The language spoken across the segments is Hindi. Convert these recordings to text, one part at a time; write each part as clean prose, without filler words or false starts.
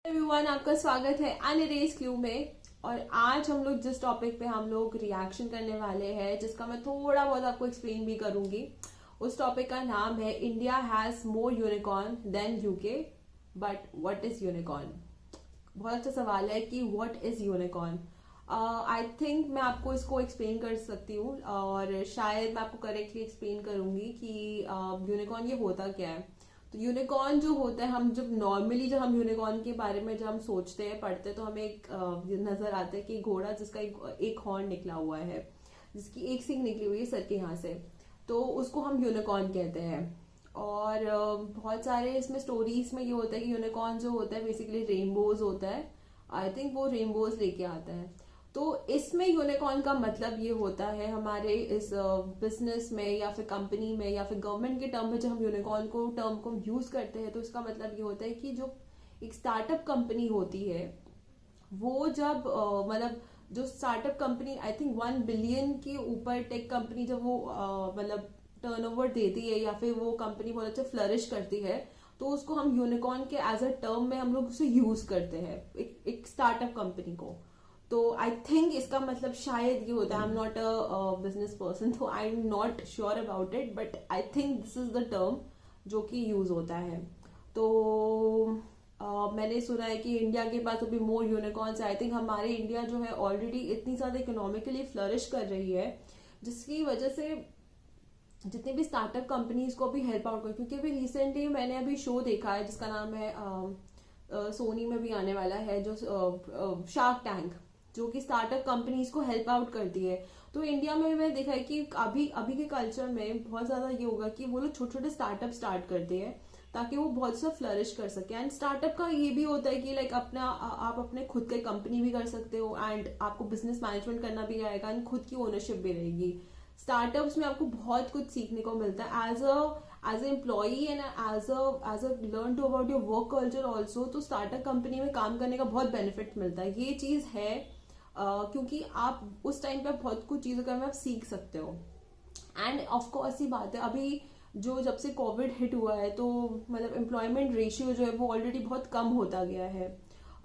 एवरीवन, आपका स्वागत है अनरेज क्यू में। और आज हम लोग जिस टॉपिक पे हम लोग रिएक्शन करने वाले हैं, जिसका मैं थोड़ा बहुत आपको एक्सप्लेन भी करूंगी, उस टॉपिक का नाम है India has more unicorn than UK, but what is unicorn. बहुत अच्छा सवाल है कि what is unicorn. I think मैं आपको इसको एक्सप्लेन कर सकती हूँ और शायद मैं आपको करेक्टली एक्सप्लेन करूंगी कि यूनिकॉर्न ये होता क्या है। तो यूनिकॉर्न जो होता है, हम जब नॉर्मली जब हम यूनिकॉर्न के बारे में जब हम सोचते हैं, पढ़ते हैं, तो हमें एक नजर आता है कि घोड़ा जिसका एक हॉर्न निकला हुआ है, जिसकी एक सींग निकली हुई है सर के यहाँ से, तो उसको हम यूनिकॉर्न कहते हैं। और बहुत सारे इसमें स्टोरीज में ये होता है कि यूनिकॉर्न जो होता है बेसिकली रेनबोज होता है। आई थिंक वो रेनबोज लेके आता है। तो इसमें यूनिकॉर्न का मतलब ये होता है, हमारे इस बिजनेस में या फिर कंपनी में या फिर गवर्नमेंट के टर्म में जब हम यूनिकॉर्न को टर्म को यूज करते हैं, तो इसका मतलब ये होता है कि जो एक स्टार्टअप कंपनी होती है, वो जब मतलब जो startup company I think 1 billion के ऊपर टेक कंपनी जब वो मतलब टर्नओवर देती है या फिर वो कंपनी बहुत अच्छा फ्लरिश करती है, तो उसको हम यूनिकॉर्न के एज अ टर्म में हम लोग उसे यूज करते हैं एक स्टार्टअप कंपनी को। तो आई थिंक इसका मतलब शायद ये होता है। I am not a business person, तो I am not sure about it, but I think this is the term जो कि यूज होता है। तो मैंने सुना है कि इंडिया के पास अभी मोर यूनिकॉर्न्स। आई थिंक हमारे इंडिया जो है ऑलरेडी इतनी ज्यादा इकोनॉमिकली फ्लरिश कर रही है, जिसकी वजह से जितनी भी स्टार्टअप कंपनीज को भी हेल्प आउट कर, क्योंकि अभी रिसेंटली मैंने अभी शो देखा है जिसका नाम है सोनी में भी आने वाला है, जो शार्क टैंक, जो कि स्टार्टअप कंपनीज को हेल्प आउट करती है। तो इंडिया में मैंने देखा है कि अभी अभी के कल्चर में बहुत ज्यादा ये होगा कि वो लोग छोटे छोटे स्टार्टअप स्टार्ट करते हैं ताकि वो बहुत सा फ्लरिश कर सके। एंड स्टार्टअप का ये भी होता है कि लाइक अपना आप अपने खुद के कंपनी भी कर सकते हो, एंड आपको बिजनेस मैनेजमेंट करना भी आएगा, एंड खुद की ओनरशिप भी रहेगी। स्टार्टअप्स में आपको बहुत कुछ सीखने को मिलता है as a employee and as a learn to about your work culture also. तो स्टार्टअप कंपनी में काम करने का बहुत बेनिफिट मिलता है, ये चीज है। क्योंकि आप उस टाइम पे बहुत कुछ चीजों का आप सीख सकते हो। एंड ऑफकोर्स ही बात है, अभी जो जब से कोविड हिट हुआ है, तो मतलब एम्प्लॉयमेंट रेशियो जो है वो ऑलरेडी बहुत कम होता गया है।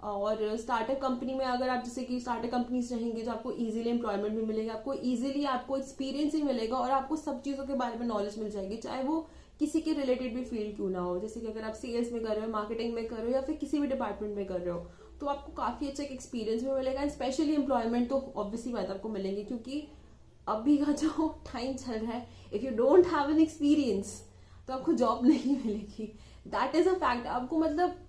और स्टार्टअप कंपनी में अगर आप जैसे कि स्टार्टअप कंपनीज रहेंगे, तो आपको इजीली एम्प्लॉयमेंट भी मिलेगा, आपको इजीली आपको एक्सपीरियंस भी मिलेगा, और आपको सब चीजों के बारे में नॉलेज मिल जाएगी, चाहे वो किसी के रिलेटेड भी फील्ड क्यों ना हो। जैसे कि अगर आप सेल्स में कर रहे हो, मार्केटिंग में कर रहे हो, या फिर किसी भी डिपार्टमेंट में कर रहे हो, तो आपको काफी अच्छा एक्सपीरियंस भी मिलेगा। एंड स्पेशली एम्प्लॉयमेंट तो ऑब्वियसली बात आपको मिलेंगे, क्योंकि अभी का जो टाइम चल रहा है, if you don't have an experience तो आपको जॉब नहीं मिलेगी। That is a fact. आपको मतलब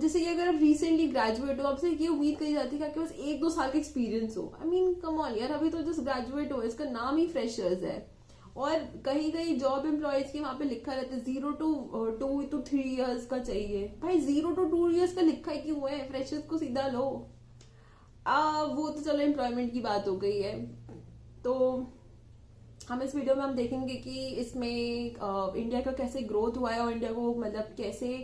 जैसे कि अगर आप रिसेंटली ग्रेजुएट हो, आपसे ये उम्मीद करी जाती है कि आपके पास 1-2 साल का एक्सपीरियंस हो। आई मीन कम ऑन यार, अभी तो जस्ट ग्रेजुएट हो, इसका नाम ही फ्रेशर्स है। और कहीं कहीं जॉब एम्प्लॉयज के वहां पे लिखा रहता है 0 to 2 to 3 years का चाहिए। भाई 0 to 2 years का लिखा ही क्यों है? फ्रेशर्स को सीधा लो। वो तो चलो एम्प्लॉयमेंट की बात हो गई है। तो हम इस वीडियो में हम देखेंगे कि इसमें इंडिया का कैसे ग्रोथ हुआ है, और इंडिया को मतलब कैसे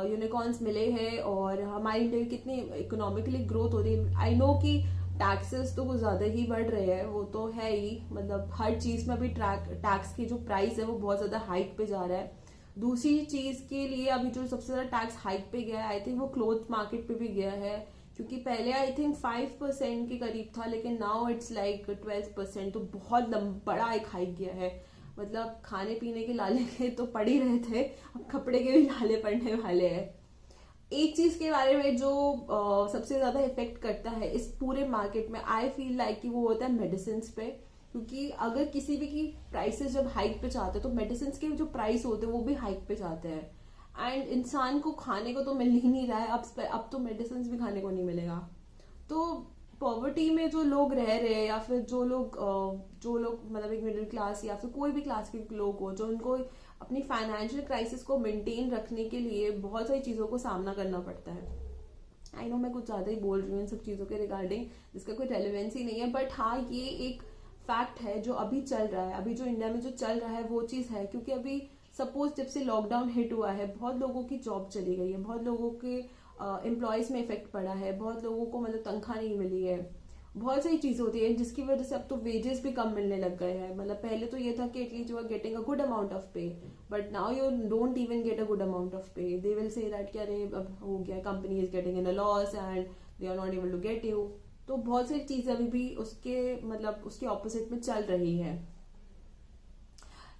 यूनिकॉर्न्स मिले हैं, और हमारी इंडिया की कितनी इकोनॉमिकली ग्रोथ हो रही है। आई नो कि टैक्सेस तो कुछ ज्यादा ही बढ़ रहे हैं, वो तो है ही, मतलब हर चीज में अभी टैक्स की जो प्राइस है वो बहुत ज्यादा हाइक पे जा रहा है। दूसरी चीज के लिए अभी जो सबसे ज्यादा टैक्स हाइक पे गया है, आई थिंक वो क्लोथ मार्केट पे भी गया है, क्योंकि पहले आई थिंक 5% के करीब था, लेकिन नाउ इट्स लाइक 12%। तो बहुत बड़ा एक हाइक गया है। मतलब खाने पीने के लाले के तो पड़ ही रहे थे, अब कपड़े के भी लाले पड़ने वाले हैं। एक चीज के बारे में जो सबसे ज्यादा इफेक्ट करता है इस पूरे मार्केट में, आई फील लाइक कि वो होता है मेडिसिन पे। क्योंकि अगर किसी भी की प्राइसेस जब हाइक पे जाते हैं, तो मेडिसिन के जो प्राइस होते हैं वो भी हाइक पे जाते हैं। एंड इंसान को खाने को तो मिल ही नहीं रहा है, अब तो मेडिसिन भी खाने को नहीं मिलेगा। तो पॉवर्टी में जो लोग रह रहे हैं, या फिर जो लोग मतलब एक मिडिल क्लास या फिर कोई भी क्लास के लोग हो, जो उनको अपनी फाइनेंशियल क्राइसिस को मेंटेन रखने के लिए बहुत सारी चीजों को सामना करना पड़ता है। आई नो मैं कुछ ज्यादा ही बोल रही हूँ इन सब चीजों के रिगार्डिंग, जिसका कोई रेलिवेंस ही नहीं है, बट हाँ ये एक फैक्ट है जो अभी चल रहा है। अभी जो इंडिया में जो चल रहा है वो चीज है, क्योंकि अभी सपोज जब से लॉकडाउन हिट हुआ है, बहुत लोगों की जॉब चली गई है, बहुत लोगों के एम्प्लॉयज में इफेक्ट पड़ा है, बहुत लोगों को मतलब तनख्वाह नहीं मिली है। बहुत सारी चीजें होती है जिसकी वजह से अब तो वेजेस भी कम मिलने लग गए हैं। मतलब पहले तो ये था कि at least you are getting a good amount of pay, but now you don't even get a good amount of pay. They will say that कि अरे अब हो गया, company is getting in a loss and they are not able to get you. तो बहुत सारी चीजें अभी भी उसके मतलब उसके ऑपोजिट में चल रही है।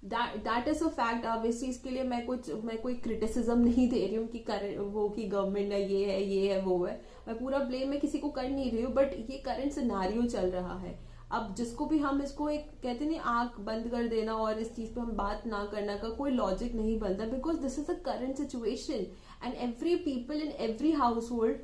That is a fact. अब इस चीज के लिए मैं कोई क्रिटिसिज्म नहीं दे रही हूँ कि वो कि गवर्नमेंट है, ये है वो है। मैं पूरा ब्लेम मैं किसी को कर नहीं रही हूँ, बट ये करंट सिनारियो चल रहा है। अब जिसको भी हम इसको एक कहते नहीं आंख बंद कर देना और इस चीज पे हम बात ना करना का कोई लॉजिक नहीं बनता, because this is a current situation and every people in every house hold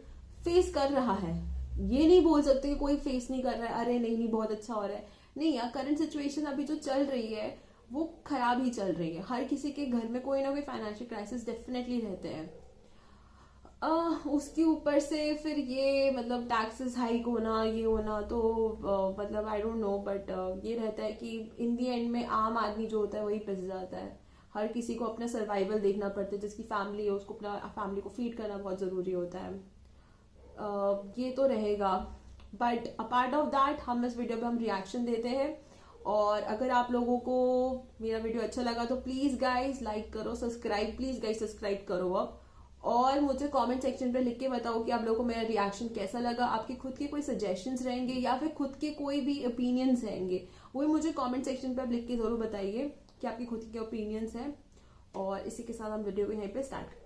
face कर रहा है। ये नहीं बोल सकते कि कोई फेस नहीं कर रहा है, अरे नहीं बहुत अच्छा हो रहा है। नहीं यार, करंट सिचुएशन अभी जो चल रही है वो खराब ही चल रही है। हर किसी के घर में कोई ना कोई फाइनेंशियल क्राइसिस डेफिनेटली रहते हैं। उसके ऊपर से फिर ये मतलब टैक्सेस हाइक होना, ये होना, तो मतलब आई डोंट नो, बट ये रहता है कि इन दी एंड में आम आदमी जो होता है वही पिस जाता है। हर किसी को अपना सर्वाइवल देखना पड़ता है। जिसकी फैमिली है उसको अपना फैमिली को फीड करना बहुत ज़रूरी होता है। ये तो रहेगा, बट अपार्ट ऑफ दैट हम इस वीडियो पे हम रिएक्शन देते हैं। और अगर आप लोगों को मेरा वीडियो अच्छा लगा तो प्लीज गाइज लाइक करो, सब्सक्राइब प्लीज गाइज सब्सक्राइब करो अब। और मुझे कमेंट सेक्शन पे लिख के बताओ कि आप लोगों को मेरा रिएक्शन कैसा लगा। आपके खुद के कोई सजेशंस रहेंगे या फिर खुद के कोई भी ओपिनियंस रहेंगे, वो भी मुझे कमेंट सेक्शन पे आप लिख के जरूर बताइए कि आपके खुद के ओपिनियंस हैं। और इसी के साथ हम वीडियो को यहीं पे स्टार्ट करते हैं।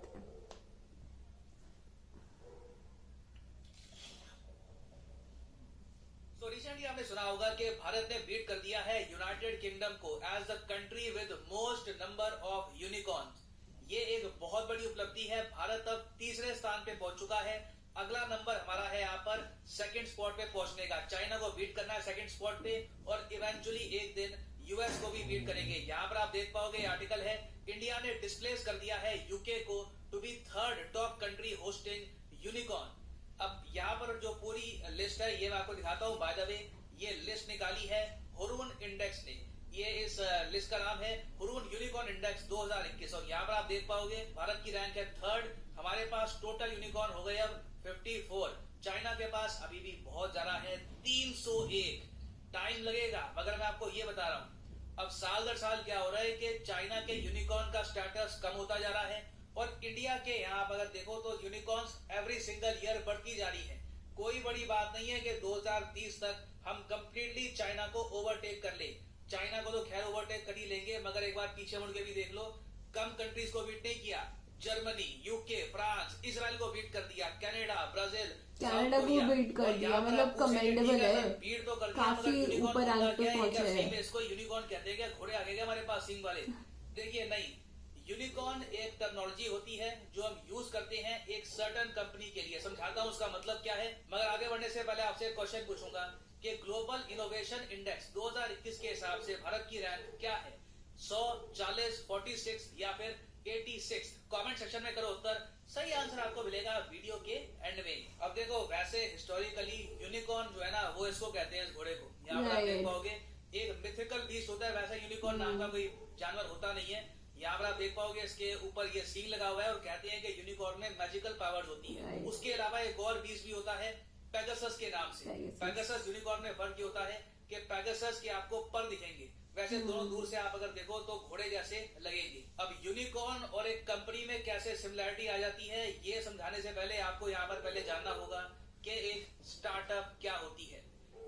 रिसेंटली आपने सुना होगा कि भारत ने बीट कर दिया है यूनाइटेड किंगडम को as the country with most number of unicorns. ये एक बहुत बड़ी उपलब्धि है। भारत अब तीसरे स्थान पे पहुंच चुका है। अगला नंबर हमारा है यहाँ पर सेकंड स्पॉट पे पहुंचने का। चाइना को बीट करना है सेकंड स्पॉट पे और इवेंचुअली एक दिन यूएस को भी बीट करेंगे। यहाँ पर आप देख पाओगे आर्टिकल है, इंडिया ने डिस्प्लेस कर दिया है यूके को to be third top country hosting unicorn. अब यहाँ पर जो पूरी लिस्ट है ये मैं आपको दिखाता हूँ। बाय द वे ये लिस्ट निकाली है हुरून इंडेक्स ने। ये इस लिस्ट का नाम है हुरून यूनिकॉर्न इंडेक्स 2021 और यहाँ पर आप देख पाओगे भारत की रैंक है थर्ड। हमारे पास टोटल यूनिकॉर्न हो गए अब 54। चाइना के पास अभी भी बहुत ज्यादा है 301। टाइम लगेगा मगर मैं आपको ये बता रहा हूँ अब साल दर साल क्या हो रहा है कि चाइना के यूनिकॉर्न का स्टेटस कम होता जा रहा है और इंडिया के यहाँ अगर देखो तो यूनिकॉर्न्स एवरी सिंगल ईयर बढ़ती जा रही है। कोई बड़ी बात नहीं है कि 2030 तक हम कंप्लीटली चाइना को ओवरटेक कर ले। चाइना को तो खैर ओवरटेक कर ही लेंगे मगर एक बार पीछे मुड़ के भी देख लो, कम कंट्रीज को बीट नहीं किया। जर्मनी, यूके, फ्रांस, इसराइल को बीट कर दिया, कनाडा, ब्राजील, कनाडा को बीट कर दिया। मतलब कमेंडेबल है, बीट तो कर काफी ऊपर रैंक पे पहुंचे हैं। इसको यूनिकॉर्न कहते हैं क्या? घोड़े आ गए हमारे पास सिंग वाले? देखिए नहीं, यूनिकॉर्न एक टर्मिनोलॉजी होती है जो हम यूज करते हैं एक सर्टेन कंपनी के लिए। समझाता हूं उसका मतलब क्या है, मगर आगे बढ़ने से पहले आपसे एक क्वेश्चन पूछूंगा कि ग्लोबल इनोवेशन इंडेक्स 2021 के हिसाब से भारत की रैंक क्या है? 100, 40, 46 या फिर 86? कमेंट सेक्शन में करो उत्तर। सही आंसर आपको मिलेगा वीडियो के एंड में। अब देखो वैसे हिस्टोरिकली यूनिकॉर्न जो है ना वो इसको कहते हैं इस घोड़े को। यहाँ पर आप देख पाओगे एक मिथिकल बीस्ट होता है, वैसा यूनिकॉर्न नाम का कोई जानवर होता नहीं है। यहाँ पर आप देख पाओगे इसके ऊपर ये सींग लगा हुआ है और कहते हैं कि यूनिकॉर्न में मैजिकल पावर्स होती है। उसके अलावा एक और बीस्ट भी होता है पेगासस के नाम से। पेगासस यूनिकॉर्न में फर्क ये होता है कि पेगासस के आपको पर दिखेंगे, वैसे दोनों दूर से आप अगर देखो तो घोड़े जैसे लगेंगे। अब यूनिकॉर्न और एक कंपनी में कैसे सिमिलरिटी आ जाती है ये समझाने से पहले आपको यहाँ पर पहले जानना होगा कि एक स्टार्टअप क्या होती है।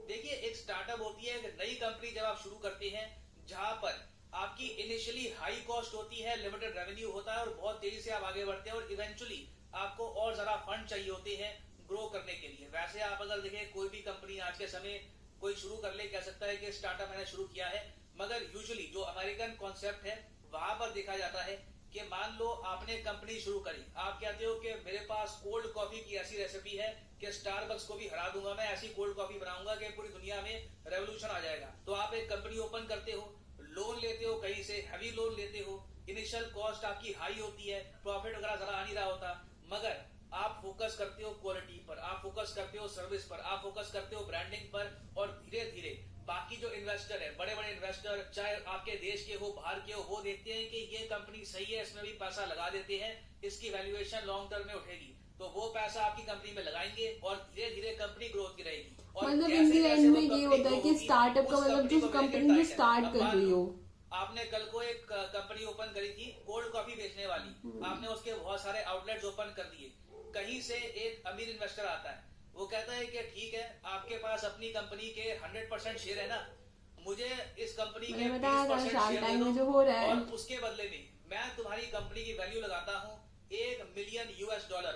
देखिए एक स्टार्टअप होती है एक नई कंपनी जब आप शुरू करते हैं जहां पर आपकी इनिशियली हाई कॉस्ट होती है, लिमिटेड रेवेन्यू होता है और बहुत तेजी से आप आगे बढ़ते हैं और इवेंचुअली आपको और ज्यादा फंड चाहिए होते हैं ग्रो करने के लिए। वैसे आप अगर देखें कोई भी कंपनी आज के समय कोई शुरू कर ले कह सकता है कि स्टार्टअप मैंने शुरू किया है, मगर यूजुअली जो अमेरिकन कॉन्सेप्ट है वहां पर देखा जाता है कि मान लो आपने कंपनी शुरू करी, आप कहते हो कि मेरे पास कोल्ड कॉफी की ऐसी रेसिपी है कि स्टारबक्स को भी हरा दूंगा, मैं ऐसी कोल्ड कॉफी बनाऊंगा कि पूरी दुनिया में रेवोल्यूशन आ जाएगा। तो आप एक कंपनी ओपन करते हो, लोन लेते हो, कहीं से हैवी लोन लेते हो, इनिशियल कॉस्ट आपकी हाई होती है, प्रॉफिट वगैरह जरा आ नहीं रहा होता, मगर आप फोकस करते हो क्वालिटी पर, आप फोकस करते हो सर्विस पर, आप फोकस करते हो ब्रांडिंग पर और धीरे धीरे बाकी जो इन्वेस्टर है, बड़े बड़े इन्वेस्टर चाहे आपके देश के हो बाहर के हो, वो देखते हैं कि ये कंपनी सही है, इसमें भी पैसा लगा देते हैं, इसकी वैल्यूएशन लॉन्ग टर्म में उठेगी। तो वो पैसा आपकी कंपनी में लगाएंगे और धीरे धीरे कंपनी ग्रोथ की रहेगी। और मतलब इन जैसे द जैसे एंड वो में ये कंपनी होता है ग्रो कि होगी, स्टार्टअप का उस मतलब कंपनी जो को कंपनी मिलेंगे जो टाइटल। स्टार्ट अब कर मान रही लो हो। आपने कल को एक कंपनी ओपन करी थी कोल्ड कॉफी बेचने वाली, आपने उसके बहुत सारे आउटलेट्स ओपन कर दिए। कहीं से एक अमीर इन्वेस्टर आता है, वो कहता है कि ठीक है, आपके पास अपनी कंपनी के 100% शेयर है ना, मुझे इस कंपनी के मैंने बताया था 20% शार्क शेयर दे टैंक दो में जो हो रहा है। और उसके बदले में मैं तुम्हारी कंपनी की वैल्यू लगाता हूँ $1 मिलियन,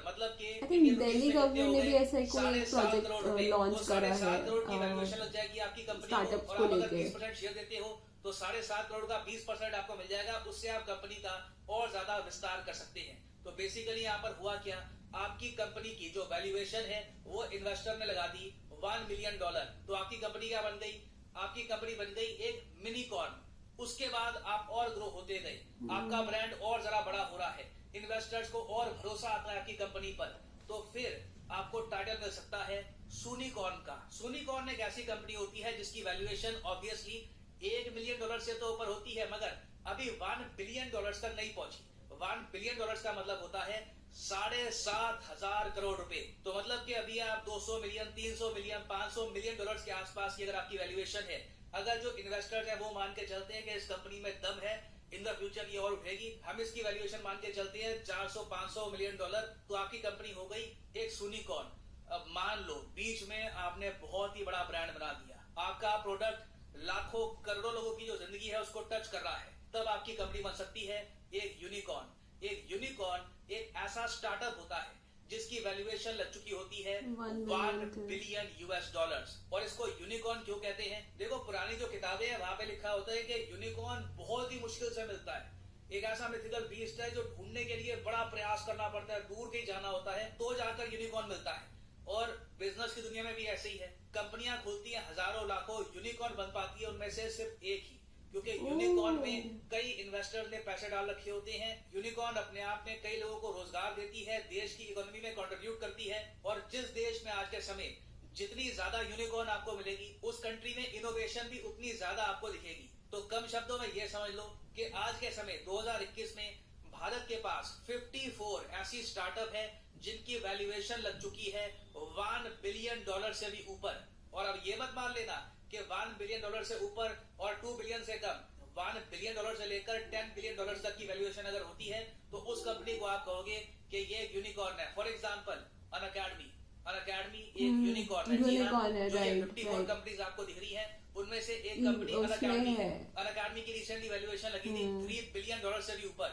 मतलब कि आई थिंक दिल्ली गवर्नमेंट ने भी ऐसा कोई प्रोजेक्ट लॉन्च करा है 7.5 करोड़ की वैल्यूएशन लग जाएगी आपकी कंपनी स्टार्टअप्स और को आप अगर लेके। 20% शेयर देते हो तो 7.5 करोड़ का 20% आपको मिल जाएगा, उससे आप कंपनी का और ज्यादा विस्तार कर सकते हैं। तो बेसिकली यहाँ पर हुआ क्या, आपकी कंपनी की जो वैल्यूएशन है वो इन्वेस्टर ने लगा दी $1 मिलियन। तो आपकी कंपनी क्या बन गई, आपकी कंपनी बन गई एक मिनीकॉर्न। उसके बाद आप और ग्रो होते गए, आपका ब्रांड और जरा बड़ा हो रहा है, इन्वेस्टर्स को और भरोसा आता है आपकी कंपनी पर, तो फिर आपको टाइटल मिल सकता है सूनिकॉर्न का। सूनिकॉर्न एक ऐसी कंपनी होती है जिसकी वैल्यूएशन ऑब्वियसली $1 मिलियन से तो ऊपर होती है, मगर अभी $1 बिलियन तक नहीं पहुंची। $1 बिलियन का मतलब होता है 7,500 करोड़ रुपए। तो मतलब कि अभी आप 200 मिलियन, 300 मिलियन, 500 मिलियन डॉलर्स के आसपास की अगर आपकी वैल्यूएशन है, अगर जो इन्वेस्टर्स है वो मान के चलते हैं कि इस कंपनी में दम है, इन द फ्यूचर ये और उठेगी, हम इसकी वैल्यूएशन मान के चलते हैं $400-500 मिलियन, तो आपकी कंपनी हो गई एक सूनिकॉर्न। अब मान लो बीच में आपने बहुत ही बड़ा ब्रांड बना दिया, आपका प्रोडक्ट लाखों करोड़ों लोगों की जो जिंदगी है उसको टच कर रहा है, तब आपकी कंपनी बन सकती है एक यूनिकॉर्न। एक यूनिकॉर्न एक ऐसा स्टार्टअप होता है जिसकी वैल्यूएशन लग चुकी होती है $1 बिलियन। और इसको यूनिकॉर्न क्यों कहते हैं, देखो पुरानी जो किताबें हैं वहां पे लिखा होता है कि यूनिकॉर्न बहुत ही मुश्किल से मिलता है, एक ऐसा मिथिकल बीस्ट है जो ढूंढने के लिए बड़ा प्रयास करना पड़ता है, दूर कहीं जाना होता है तो जाकर यूनिकॉर्न मिलता है। और बिजनेस की दुनिया में भी ऐसे ही है, कंपनियां खुलती हैं, हजारों लाखों, यूनिकॉर्न बन पाती है उनमें से सिर्फ एक ही, क्योंकि यूनिकॉर्न में कई इन्वेस्टर ने पैसे डाल रखे होते हैं। यूनिकॉर्न अपने आप में कई लोगों को रोजगार देती है, देश की इकोनॉमी में कंट्रीब्यूट करती है, और जिस देश में आज के समय जितनी ज्यादा यूनिकॉर्न आपको मिलेगी उस कंट्री में इनोवेशन भी उतनी ज्यादा आपको दिखेगी। तो कम शब्दों में यह समझ लो कि आज के समय 2021 में भारत के पास 54 ऐसी स्टार्टअप है जिनकी वैल्यूएशन लग चुकी है $1 बिलियन से भी ऊपर। और अब ये मत मान लेना कि $1 बिलियन से ऊपर और 2 बिलियन से कम, $1 बिलियन से लेकर $10 बिलियन तक की वैल्यूएशन अगर होती है तो उस कंपनी को आप कहोगे कि ये यूनिकॉर्न है। फॉर एग्जांपल अनअकैडमी एक यूनिकॉर्न है, जो ये 54 कंपनीज आपको दिख रही है उनमें से एक कंपनी अनअकैडमी है। अनअकैडमी की रिसेंटली वैल्यूएशन लगी थी $3 बिलियन से भी ऊपर,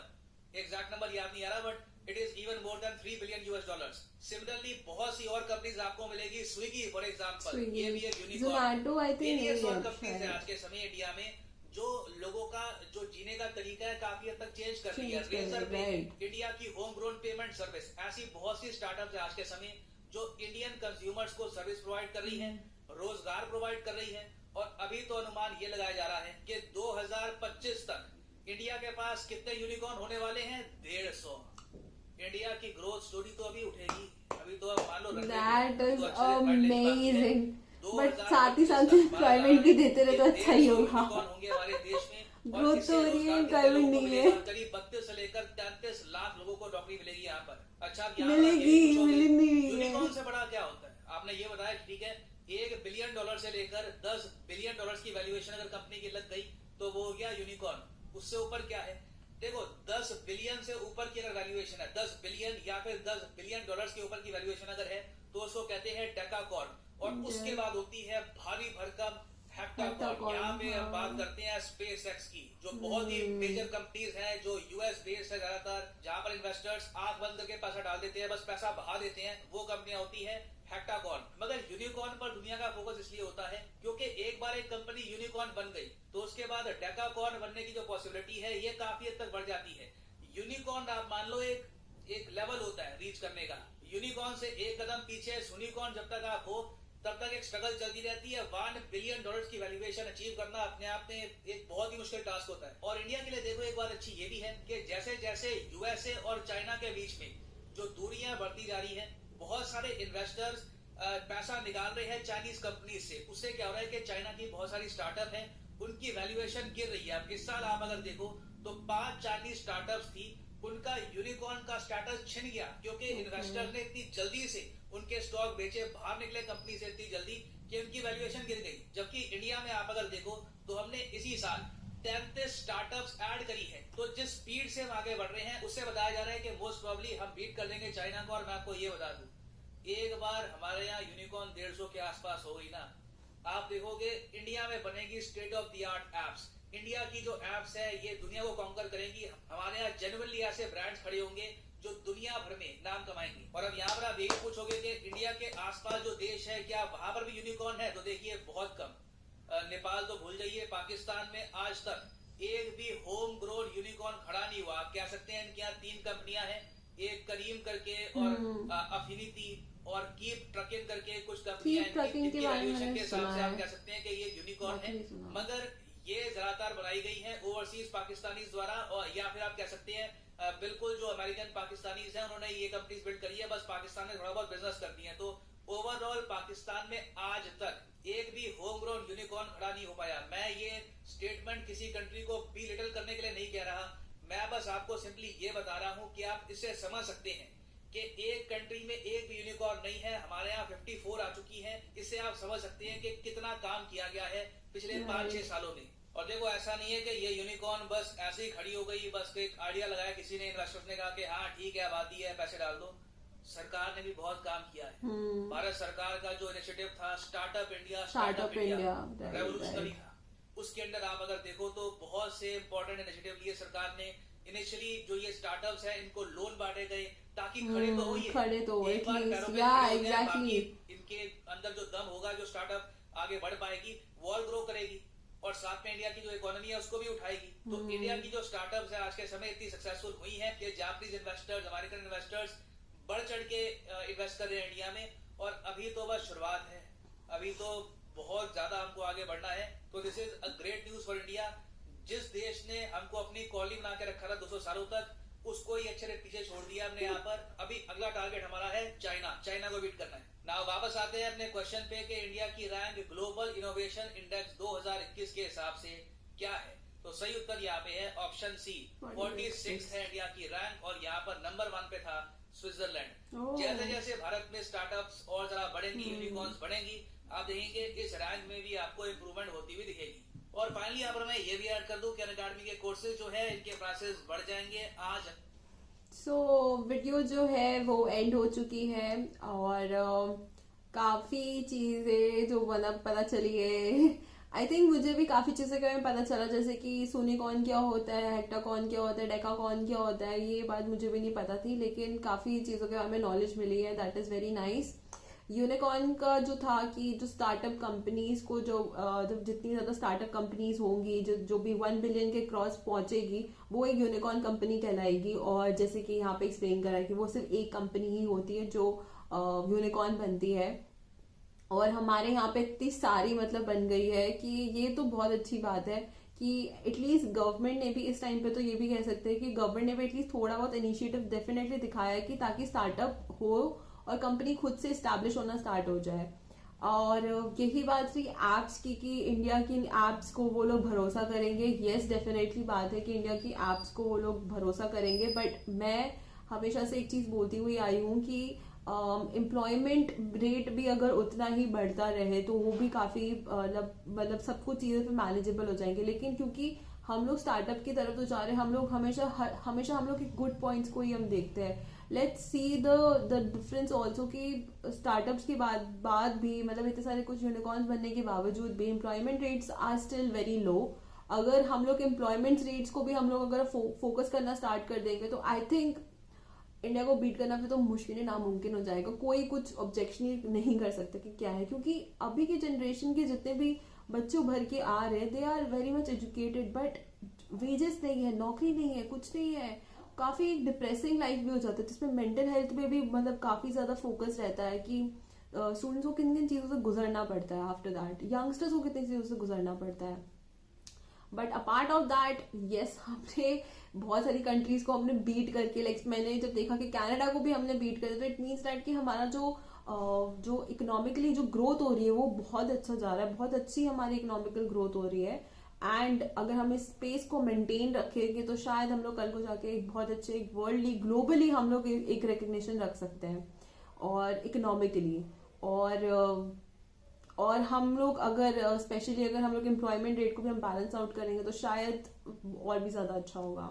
एग्जैक्ट नंबर याद नहीं आ रहा but it is even more than $3 billion. Similarly बहुत सी और कंपनीज आपको मिलेगी, स्विगी फॉर एग्जांपल, ये भी एक यूनिकॉर्न। वेरियस और कंपनीज है आज के समय इंडिया में जो लोगों का जो जीने का तरीका है काफी हद तक चेंज कर रही है। रेजर पे, इंडिया की होम ग्रोन पेमेंट सर्विस, ऐसी बहुत सी स्टार्टअप है आज के समय जो इंडियन कंज्यूमर्स को सर्विस प्रोवाइड कर रही है, रोजगार प्रोवाइड कर रही है। और अभी तो अनुमान ये लगाया जा रहा है कि 2025 तक इंडिया के पास कितने यूनिकॉर्न होने वाले हैं, 150। इंडिया की ग्रोथ स्टोरी तो अभी उठेगी, अभी तो मान लो दैट इज अमेजिंग, बट साथ ही साथ एम्प्लॉयमेंट भी देते रहे तो अच्छा ही होगा। होंगे हमारे देश में, ग्रोथ तो हो रही है, एम्प्लॉयमेंट नहीं है। करीब 32 से लेकर 33 लाख लोगों को नौकरी मिलेगी यहाँ पर। अच्छा, मिलेगी यूनिकॉर्न से बड़ा क्या होता है, आपने ये बताया ठीक है $1 बिलियन से लेकर $10 बिलियन की वैल्यूएशन अगर कंपनी की लग गई तो वो हो गया यूनिकॉर्न। उससे ऊपर क्या है, देखो 10 बिलियन से ऊपर की अगर वैल्यूएशन है, 10 बिलियन या फिर $10 बिलियन के ऊपर की वैल्यूएशन अगर है तो उसको कहते हैं डेकाकॉर्न। और उसके बाद होती है भारी भरकम हेप्टाकॉर्न। यहाँ पे हम बात करते हैं स्पेस एक्स की, जो बहुत ही मेजर कंपनीज हैं, जो यूएस बेस्ड है ज्यादातर, जहां पर इन्वेस्टर्स आंख बंद करके पैसा डाल देते हैं, बस पैसा बहा देते हैं, वो कंपनियां होती है हेप्टाकॉर्न। मगर यूनिकॉर्न पर दुनिया का फोकस इसलिए होता है क्योंकि एक बार एक कंपनी यूनिकॉर्न बन गई तो उसके बाद डेकाकॉर्न बनने की जो पॉसिबिलिटी है ये काफी हद तक बढ़ जाती है। यूनिकॉर्न आप मान लो एक लेवल होता है रीच करने का, यूनिकॉर्न से एक कदम पीछे सूनिकॉर्न जब तक आप हो तब तक एक स्ट्रगल चलती रहती है। $1 बिलियन की वैल्यूएशन अचीव करना अपने आप में एक बहुत ही मुश्किल टास्क होता है। और इंडिया के लिए देखो एक बात अच्छी ये भी है कि जैसे जैसे यूएसए और चाइना के बीच में जो दूरियां बढ़ती जा रही है, बहुत सारे इन्वेस्टर्स पैसा निकाल रहे हैं चाइनीज कंपनी से। उससे क्या हो रहा है कि चाइना की बहुत सारी स्टार्टअप है, उनकी वैल्यूएशन गिर रही है। अब इस साल आप अगर देखो तो 5 चाइनीज स्टार्टअप्स थी, उनका यूनिकॉर्न का स्टेटस छिन गया क्योंकि इन्वेस्टर ने इतनी जल्दी से उनके स्टॉक बेचे, बाहर निकले कंपनी से इतनी जल्दी कि उनकी वैल्यूएशन गिर गई। जबकि इंडिया में आप अगर देखो तो हमने इसी साल 33 स्टार्टअप्स ऐड करी है। तो जिस स्पीड से हम आगे बढ़ रहे हैं उससे बताया जा रहा है कि मोस्ट प्रोबेबली हम बीट कर देंगे चाइना को। और मैं आपको ये बता दूं, एक बार हमारे यहाँ यूनिकॉर्न 150 के आसपास हो गई ना, आप देखोगे इंडिया में बनेगी state of the art apps. India की जो एप्स है ये दुनिया को कॉन्कर करेंगी। हमारे यहाँ जेन्युइनली ऐसे ब्रांड्स खड़े होंगे जो दुनिया भर में नाम कमाएंगे। और अब यहाँ पर आप यही पूछोगे कि इंडिया के आसपास जो देश है क्या वहां पर भी यूनिकॉर्न है, तो देखिए बहुत कम। नेपाल तो भूल जाइए, पाकिस्तान में आज तक एक भी होम ग्रोन यूनिकॉर्न खड़ा नहीं हुआ। आप कह सकते हैं इनके यहाँ 3 कंपनियां हैं, एक करीम करके और अफिनिटी और कीप ट्रकिंग करके कुछ कंपनियां हैं। इनकी वैल्यूएशन के हिसाब से आप कह सकते हैं कि ये यूनिकॉर्न है, मगर ये ज्यादातर बनाई गई है ओवरसीज पाकिस्तानीज द्वारा। और या फिर आप कह सकते हैं बिल्कुल जो अमेरिकन पाकिस्तानीज हैं उन्होंने ये कंपनीज बिल्ड करी है, बस पाकिस्तान में थोड़ा बहुत बिजनेस करती हैं। तो ओवरऑल पाकिस्तान में आज तक एक भी होम ग्रोन यूनिकॉर्न खड़ा नहीं हो पाया। मैं ये स्टेटमेंट किसी कंट्री को बी लिटिल करने के लिए नहीं कह रहा, मैं बस आपको सिंपली ये बता रहा हूं कि आप इससे समझ सकते हैं कि एक कंट्री में एक भी यूनिकॉर्न नहीं है। हमारे यहाँ 54 आ चुकी है। इससे आप समझ सकते हैं कि कितना काम किया गया है पिछले 5-6 सालों में। और देखो ऐसा नहीं है कि ये यूनिकॉर्न बस ऐसे ही खड़ी हो गई, बस एक आइडिया लगाया किसी ने, इन्वेस्टर्स ने कहा कि हाँ ठीक है आबादी है पैसे डाल दो। सरकार ने भी बहुत काम किया है। भारत सरकार का जो इनिशिएटिव था स्टार्टअप इंडिया रेवोल्यूशनरी था, उसके अंदर आप अगर देखो तो बहुत से इंपॉर्टेंट इनिशिएटिव लिए सरकार ने। इनिशियली जो ये स्टार्टअप्स है इनको लोन बांटे गए ताकि खड़े तो हो, एक बार पैरों पे खड़े हो जाए, इनके अंदर जो दम होगा, जो स्टार्टअप आगे बढ़ पाएगी वो और ग्रो करेगी और साथ में इंडिया की जो इकोनॉमी है उसको भी उठाएगी। तो इंडिया की जो स्टार्टअप्स है आज के समय इतनी सक्सेसफुल हुई हैं कि जापानीज इन्वेस्टर्स, अमेरिकन इन्वेस्टर्स बढ़ चढ़ के इन्वेस्ट कर रहे हैं इंडिया में। और अभी तो बस शुरुआत है, अभी तो बहुत ज्यादा हमको आगे बढ़ना है। तो this is a great news for India. जिस देश ने हमको अपनी कॉलोनी बना के रखा था 200 सालों तक, उसको ही अच्छे से पीछे छोड़ दिया हमने यहाँ पर। अभी अगला टारगेट हमारा है चाइना को बीट करना है ना। वापस आते हैं अपने क्वेश्चन पे कि इंडिया की रैंक ग्लोबल इनोवेशन इंडेक्स 2021 के हिसाब से क्या है। तो सही उत्तर यहाँ पे है ऑप्शन सी, 46 है इंडिया की रैंक। और यहाँ पर नंबर 1 पे था स्विट्जरलैंड। जैसे जैसे भारत में स्टार्टअप्स और जरा बढ़ेंगी, यूनिकॉर्न्स बढ़ेंगी, आप देखेंगे इस रैंक में भी आपको इंप्रूवमेंट होती हुई दिखेगी। और फाइनली यहाँ पर मैं ये भी ऐड कर दूं कि अनअकैडमी के कोर्सेज जो है इनके प्राइसेस बढ़ जाएंगे आज। वीडियो जो है वो एंड हो चुकी है और काफी चीजें जो मतलब पता चली है। आई थिंक मुझे भी काफी चीजें का पता चला, जैसे कि सोनिकॉन क्या होता है, हेक्टाकॉन क्या होता है, डेकाकॉन क्या होता है, ये बात मुझे भी नहीं पता थी, लेकिन काफी चीजों के बारे में नॉलेज मिली है। That is very nice. Unicorn का जो था कि जो स्टार्टअप कंपनीज को जो जितनी ज्यादा स्टार्टअप कंपनीज होंगी, जो भी 1 बिलियन के क्रॉस पहुंचेगी, वो एक यूनिकॉर्न कंपनी कहलाएगी। और जैसे कि यहाँ पे एक्सप्लेन करा है कि वो सिर्फ एक कंपनी ही होती है जो यूनिकॉर्न बनती है। और हमारे यहाँ पे इतनी सारी मतलब बन गई है कि ये तो बहुत अच्छी बात है कि एटलीस्ट गवर्नमेंट ने भी इस टाइम पे तो ये भी कह सकते हैं कि गवर्नमेंट ने भी एटलीस्ट थोड़ा बहुत इनिशिएटिव डेफिनेटली दिखाया है कि ताकि स्टार्टअप हो और कंपनी खुद से स्टैब्लिश होना स्टार्ट हो जाए। और यही बात थी एप्स की कि इंडिया की एप्स को वो लोग भरोसा करेंगे। यस, डेफिनेटली बात है कि इंडिया की एप्स को वो लोग भरोसा करेंगे, बट मैं हमेशा से एक चीज बोलती हुई आई हूँ कि एम्प्लॉयमेंट रेट भी अगर उतना ही बढ़ता रहे तो वो भी काफी मतलब सब कुछ चीजें पे मैनेजेबल हो जाएंगे। लेकिन क्योंकि हम लोग स्टार्टअप की तरफ तो जा रहे हैं, हम लोग हमेशा हम लोग के गुड पॉइंट्स को ही हम देखते हैं। Let's see the difference also कि स्टार्टअप्स के बाद भी मतलब इतने सारे कुछ यूनिकॉर्न्स बनने के बावजूद भी employment rates are still very low. अगर हम लोग एम्प्लॉयमेंट रेट्स को भी हम लोग अगर फोकस करना स्टार्ट कर देंगे तो आई थिंक इंडिया को बीट करना फिर तो मुश्किल ही नामुमकिन हो जाएगा। कोई कुछ ऑब्जेक्शन नहीं कर सकता कि क्या है, क्योंकि अभी की जनरेशन के जितने भी बच्चे उभर के आ रहे हैं they are very much educated, but wages नहीं है, नौकरी नहीं है, कुछ नहीं है। काफी डिप्रेसिंग लाइफ भी हो जाता है जिसमें मेंटल हेल्थ पे भी मतलब काफी ज्यादा फोकस रहता है कि स्टूडेंट्स को किन किन चीजों से गुजरना पड़ता है, आफ्टर दैट यंगस्टर्स को कितनी चीजों से गुजरना पड़ता है। But apart of that yes, हमने बहुत सारी कंट्रीज को हमने बीट करके, लाइक मैंने जब देखा कि कनाडा को भी हमने बीट कर दिया, तो इट मीन्स दैट कि हमारा जो इकोनॉमिकली जो ग्रोथ हो रही है वो बहुत अच्छा जा रहा है, बहुत अच्छी हमारी इकोनॉमिकल ग्रोथ हो रही है। एंड अगर हम इस स्पेस को मेंटेन रखेंगे तो शायद हम लोग कल को जाके एक बहुत अच्छे वर्ल्डली ग्लोबली हम लोग एक रिकग्निशन रख सकते हैं, और इकोनॉमिकली, और हम लोग अगर स्पेशली अगर हम लोग एम्प्लॉयमेंट रेट को भी हम बैलेंस आउट करेंगे तो शायद और भी ज्यादा अच्छा होगा।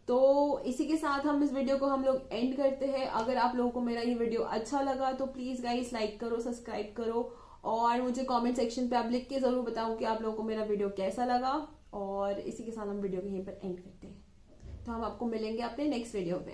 तो इसी के साथ हम इस वीडियो को हम लोग एंड करते हैं। अगर आप लोगों को मेरा ये वीडियो अच्छा लगा तो प्लीज गाइस लाइक करो, सब्सक्राइब करो, और मुझे कमेंट सेक्शन पे आप लिख के जरूर बताओ कि आप लोगों को मेरा वीडियो कैसा लगा। और इसी के साथ हम वीडियो को यहीं पर एंड करते हैं। तो हम आपको मिलेंगे अपने नेक्स्ट वीडियो पे।